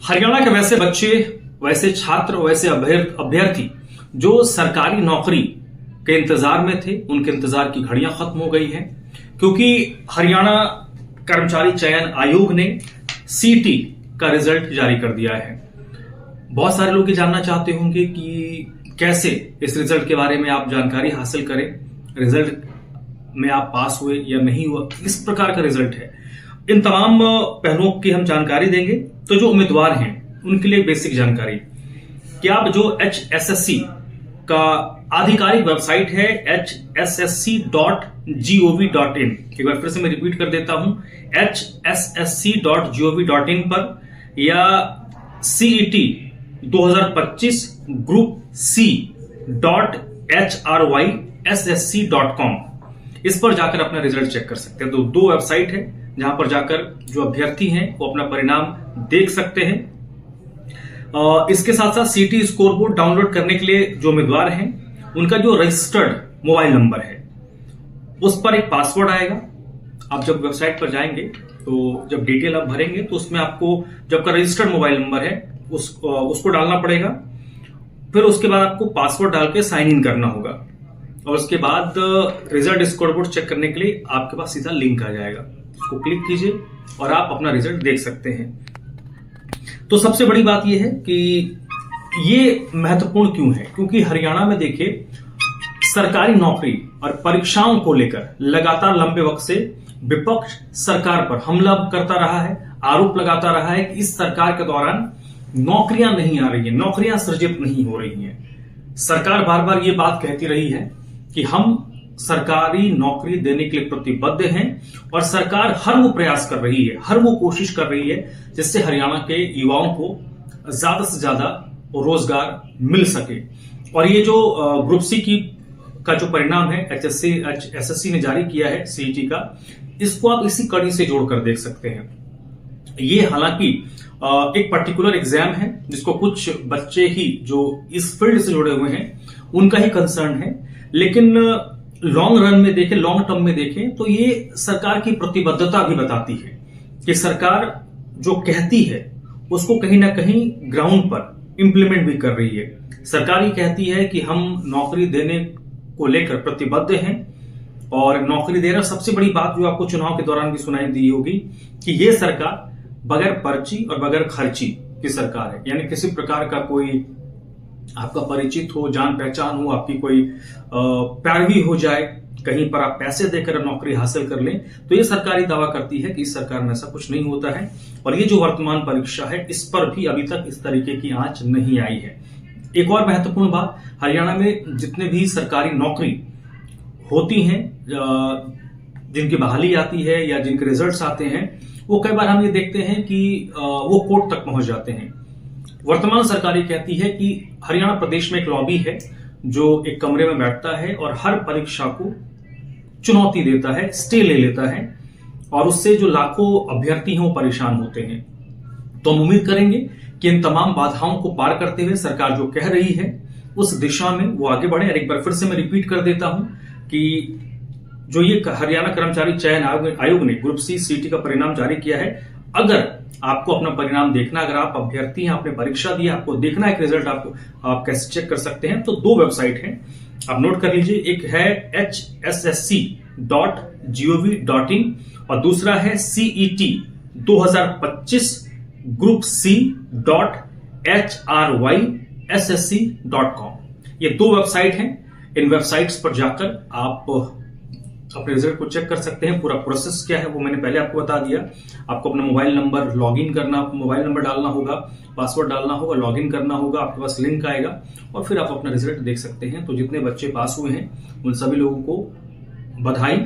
हरियाणा के वैसे बच्चे, वैसे छात्र, वैसे अभ्यर्थी जो सरकारी नौकरी के इंतजार में थे, उनके इंतजार की घड़ियां खत्म हो गई हैं, क्योंकि हरियाणा कर्मचारी चयन आयोग ने सीटी का रिजल्ट जारी कर दिया है। बहुत सारे लोग ये जानना चाहते होंगे कि कैसे इस रिजल्ट के बारे में आप जानकारी हासिल करें, रिजल्ट में आप पास हुए या नहीं हुआ, किस प्रकार का रिजल्ट है। इन तमाम पहलुओं की हम जानकारी देंगे। तो जो उम्मीदवार हैं उनके लिए बेसिक जानकारी कि आप जो HSSC का आधिकारिक वेबसाइट है hssc.gov.in, एक बार फिर से मैं रिपीट कर देता हूं, hssc.gov.in पर या CET 2025 ग्रुप C.hryssc.com, इस पर जाकर अपना रिजल्ट चेक कर सकते हैं। तो दो वेबसाइट है जहां पर जाकर जो अभ्यर्थी हैं वो अपना परिणाम देख सकते हैं। इसके साथ साथ सीटी स्कोर बोर्ड डाउनलोड करने के लिए जो उम्मीदवार हैं उनका जो रजिस्टर्ड मोबाइल नंबर है उस पर एक पासवर्ड आएगा। आप जब वेबसाइट पर जाएंगे तो जब डिटेल आप भरेंगे तो उसमें आपको जो आपका रजिस्टर्ड मोबाइल नंबर है उसको डालना पड़ेगा। फिर उसके बाद आपको पासवर्ड डाल के साइन इन करना होगा और उसके बाद रिजल्ट स्कोरबोर्ड चेक करने के लिए आपके पास सीधा लिंक आ जाएगा, उसको क्लिक कीजिए और आप अपना रिजल्ट देख सकते हैं। तो सबसे बड़ी बात यह है कि ये महत्वपूर्ण क्यों है, क्योंकि हरियाणा में देखिए सरकारी नौकरी और परीक्षाओं को लेकर लगातार लंबे वक्त से विपक्ष सरकार पर हमला करता रहा है, आरोप लगाता रहा है कि इस सरकार के दौरान नौकरियां नहीं आ रही हैं, नौकरियां सृजित नहीं हो रही हैं। सरकार बार बार ये बात कहती रही है कि हम सरकारी नौकरी देने के लिए प्रतिबद्ध हैं और सरकार हर वो प्रयास कर रही है, हर वो कोशिश कर रही है जिससे हरियाणा के युवाओं को ज्यादा से ज्यादा रोजगार मिल सके। और ये जो ग्रुप सी का जो परिणाम है HSSC ने जारी किया है सीईटी का, इसको आप इसी कड़ी से जोड़कर देख सकते हैं। ये हालांकि एक पर्टिकुलर एग्जाम है जिसको कुछ बच्चे ही जो इस फील्ड से जुड़े हुए हैं उनका ही कंसर्न है, लेकिन लॉन्ग रन में देखें, लॉन्ग टर्म में देखें तो ये सरकार की प्रतिबद्धता भी बताती है कि सरकार जो कहती है उसको कहीं ना कहीं ग्राउंड पर इंप्लीमेंट भी कर रही है। सरकार ही कहती है कि हम नौकरी देने को लेकर प्रतिबद्ध हैं और नौकरी देना। सबसे बड़ी बात जो आपको चुनाव के दौरान भी सुनाई दी होगी कि ये सरकार बगैर पर्ची और बगैर खर्ची की सरकार है, यानी किसी प्रकार का कोई आपका परिचित हो, जान पहचान हो, आपकी कोई पैरवी हो जाए, कहीं पर आप पैसे देकर नौकरी हासिल कर लें, तो ये सरकारी दावा करती है कि इस सरकार में ऐसा कुछ नहीं होता है। और ये जो वर्तमान परीक्षा है इस पर भी अभी तक इस तरीके की आंच नहीं आई है। एक और महत्वपूर्ण बात, हरियाणा में जितने भी सरकारी नौकरी होती हैं, जिनकी बहाली आती है या जिनके रिजल्ट्स आते हैं, वो कई बार हम ये देखते हैं कि वो कोर्ट तक पहुंच जाते हैं। वर्तमान सरकार ये कहती है कि हरियाणा प्रदेश में एक लॉबी है जो एक कमरे में बैठता है और हर परीक्षा को चुनौती देता है, स्टे ले लेता है और उससे जो लाखों अभ्यर्थी हैं वो परेशान होते हैं। तो हम उम्मीद करेंगे कि इन तमाम बाधाओं को पार करते हुए सरकार जो कह रही है उस दिशा में वो आगे बढ़े। और एक बार फिर से मैं रिपीट कर देता हूं कि जो ये हरियाणा कर्मचारी चयन आयोग ने ग्रुप सी सीटी का परिणाम जारी किया है, अगर आपको अपना परिणाम देखना, अगर आप अभ्यर्थी हैं, आपने परीक्षा दी, आपको देखना है कि रिजल्ट आप कैसे चेक कर सकते हैं, तो दो वेबसाइट हैं, आप नोट कर लीजिए। एक है hssc.gov.in और दूसरा है CET 2025 ग्रुप C.hryssc.com। ये दो वेबसाइट हैं। इन वेबसाइट्स पर जाकर आप अपने रिजल्ट को चेक कर सकते हैं। पूरा प्रोसेस क्या है वो मैंने पहले आपको बता दिया। आपको अपना मोबाइल नंबर लॉगिन करना, मोबाइल नंबर डालना होगा, पासवर्ड डालना होगा, लॉगिन करना होगा, आपके पास लिंक आएगा और फिर आप अपना रिजल्ट देख सकते हैं। तो जितने बच्चे पास हुए हैं उन सभी लोगों को बधाई।